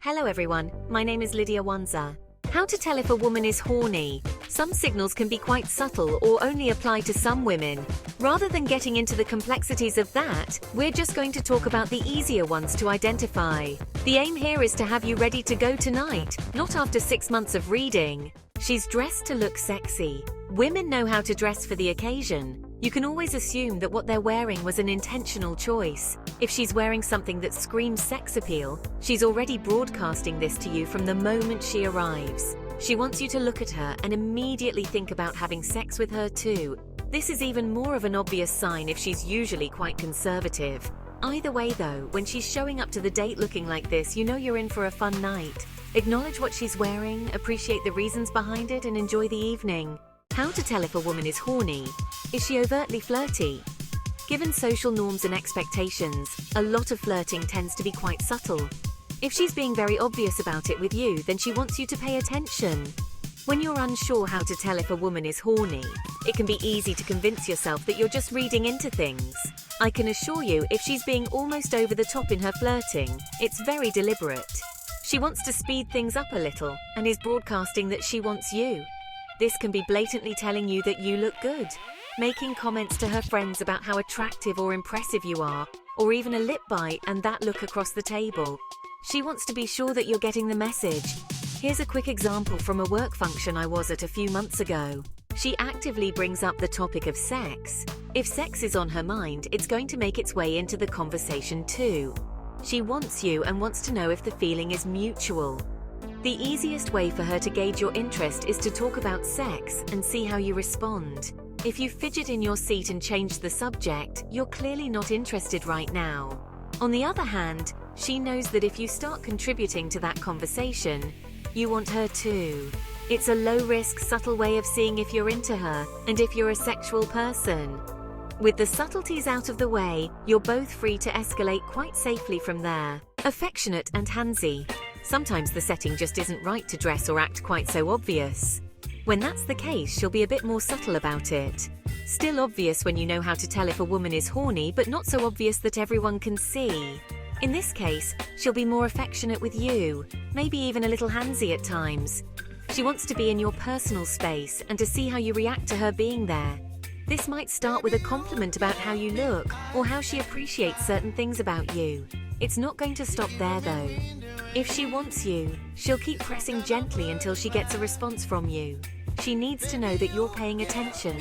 Hello everyone, my name is Lydia Wanza. How to tell if a woman is horny. Some signals can be quite subtle or only apply to some women. Rather than getting into the complexities of that, we're just going to talk about the easier ones to identify. The aim here is to have you ready to go tonight, not after 6 months of reading. She's dressed to look sexy. Women know how to dress for the occasion. You can always assume that what they're wearing was an intentional choice. If she's wearing something that screams sex appeal, she's already broadcasting this to you from the moment she arrives. She wants you to look at her and immediately think about having sex with her too. This is even more of an obvious sign if she's usually quite conservative. Either way though, when she's showing up to the date looking like this, you know you're in for a fun night. Acknowledge what she's wearing, appreciate the reasons behind it, and enjoy the evening. How to tell if a woman is horny. Is she overtly flirty? Given social norms and expectations, a lot of flirting tends to be quite subtle. If she's being very obvious about it with you, then she wants you to pay attention. When you're unsure how to tell if a woman is horny, it can be easy to convince yourself that you're just reading into things. I can assure you, if she's being almost over the top in her flirting, it's very deliberate. She wants to speed things up a little and is broadcasting that she wants you. This can be blatantly telling you that you look good, making comments to her friends about how attractive or impressive you are, or even a lip bite and that look across the table. She wants to be sure that you're getting the message. Here's a quick example from a work function I was at a few months ago. She actively brings up the topic of sex. If sex is on her mind, it's going to make its way into the conversation too. She wants you and wants to know if the feeling is mutual. The easiest way for her to gauge your interest is to talk about sex and see how you respond. If you fidget in your seat and change the subject, you're clearly not interested right now. On the other hand, she knows that if you start contributing to that conversation, you want her too. It's a low-risk, subtle way of seeing if you're into her and if you're a sexual person. With the subtleties out of the way, you're both free to escalate quite safely from there. Affectionate and handsy. Sometimes the setting just isn't right to dress or act quite so obvious. When that's the case, she'll be a bit more subtle about it. Still obvious when you know how to tell if a woman is horny, but not so obvious that everyone can see. In this case, she'll be more affectionate with you, maybe even a little handsy at times. She wants to be in your personal space and to see how you react to her being there. This might start with a compliment about how you look or how she appreciates certain things about you. It's not going to stop there though. If she wants you, she'll keep pressing gently until she gets a response from you. She needs to know that you're paying attention.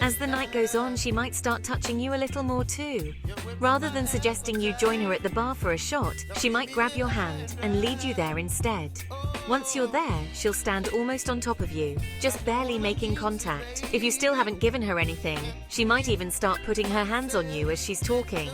As the night goes on, she might start touching you a little more too. Rather than suggesting you join her at the bar for a shot, she might grab your hand and lead you there instead. Once you're there, she'll stand almost on top of you, just barely making contact. If you still haven't given her anything, she might even start putting her hands on you as she's talking.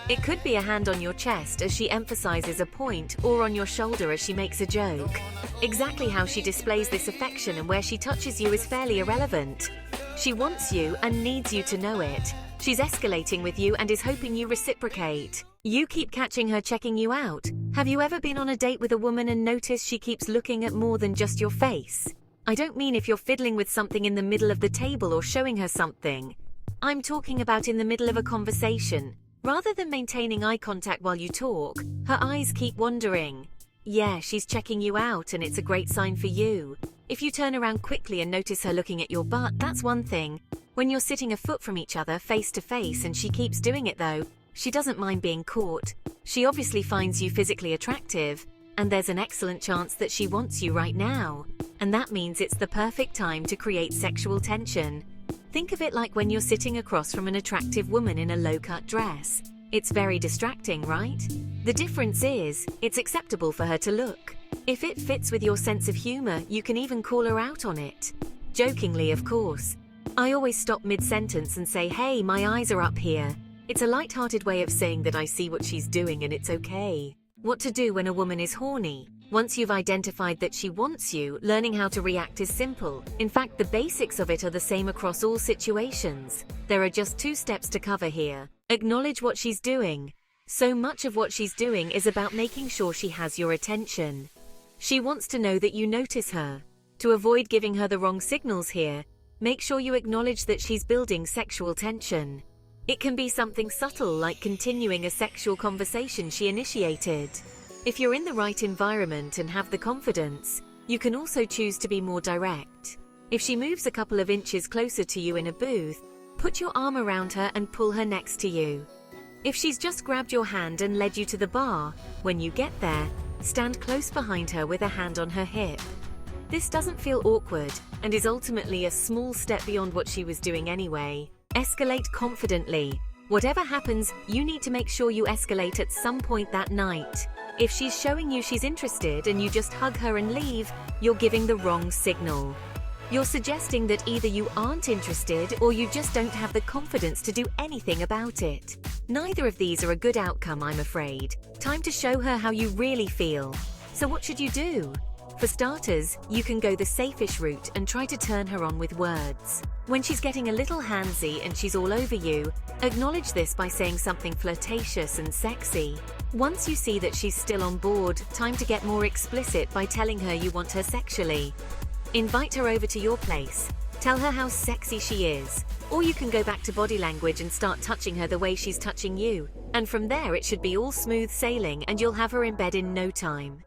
It could be a hand on your chest as she emphasizes a point, or on your shoulder as she makes a joke. Exactly how she displays this affection and where she touches you is fairly irrelevant. She wants you and needs you to know it. She's escalating with you and is hoping you reciprocate. You keep catching her checking you out. Have you ever been on a date with a woman and noticed she keeps looking at more than just your face? I don't mean if you're fiddling with something in the middle of the table or showing her something. I'm talking about in the middle of a conversation. Rather than maintaining eye contact while you talk, her eyes keep wandering. Yeah, she's checking you out and it's a great sign for you. If you turn around quickly and notice her looking at your butt, that's one thing. When you're sitting a foot from each other face to face and she keeps doing it though, she doesn't mind being caught. She obviously finds you physically attractive, and there's an excellent chance that she wants you right now. And that means it's the perfect time to create sexual tension. Think of it like when you're sitting across from an attractive woman in a low-cut dress. It's very distracting, right? The difference is, it's acceptable for her to look. If it fits with your sense of humor, you can even call her out on it. Jokingly, of course. I always stop mid-sentence and say, "Hey, my eyes are up here." It's a light-hearted way of saying that I see what she's doing and it's okay. What to do when a woman is horny? Once you've identified that she wants you, learning how to react is simple. In fact, the basics of it are the same across all situations. There are just 2 steps to cover here. Acknowledge what she's doing. So much of what she's doing is about making sure she has your attention. She wants to know that you notice her. To avoid giving her the wrong signals here, make sure you acknowledge that she's building sexual tension. It can be something subtle like continuing a sexual conversation she initiated. If you're in the right environment and have the confidence, you can also choose to be more direct. If she moves a couple of inches closer to you in a booth, put your arm around her and pull her next to you. If she's just grabbed your hand and led you to the bar, when you get there, stand close behind her with a hand on her hip. This doesn't feel awkward and is ultimately a small step beyond what she was doing anyway. Escalate confidently. Whatever happens, you need to make sure you escalate at some point that night. If she's showing you she's interested and you just hug her and leave, you're giving the wrong signal. You're suggesting that either you aren't interested or you just don't have the confidence to do anything about it. Neither of these are a good outcome, I'm afraid. Time to show her how you really feel. So what should you do? For starters, you can go the safe-ish route and try to turn her on with words. When she's getting a little handsy and she's all over you, acknowledge this by saying something flirtatious and sexy. Once you see that she's still on board, time to get more explicit by telling her you want her sexually. Invite her over to your place. Tell her how sexy she is. Or you can go back to body language and start touching her the way she's touching you. And from there it should be all smooth sailing and you'll have her in bed in no time.